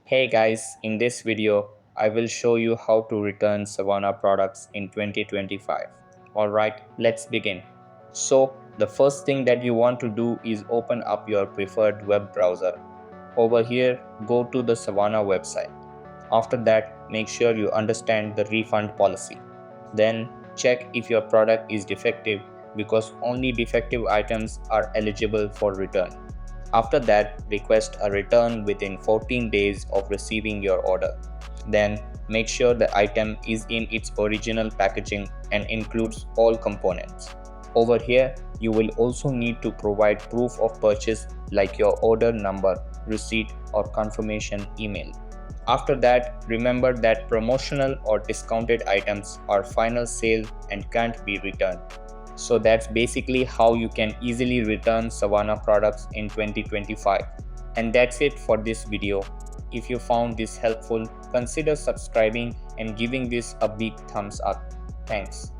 Hey guys, in this video, I will show you how to return Savana products in 2025. Alright, let's begin. So, the first thing that you want to do is open up your preferred web browser. Over here, go to the Savana website. After that, make sure you understand the refund policy. Then, check if your product is defective because only defective items are eligible for return. After that, request a return within 14 days of receiving your order. Then, make sure the item is in its original packaging and includes all components. Over here, you will also need to provide proof of purchase like your order number, receipt, or confirmation email. After that, remember that promotional or discounted items are final sale and can't be returned. So that's basically how you can easily return Savana products in 2025. And that's it for this video. If you found this helpful, consider subscribing and giving this a big thumbs up. Thanks.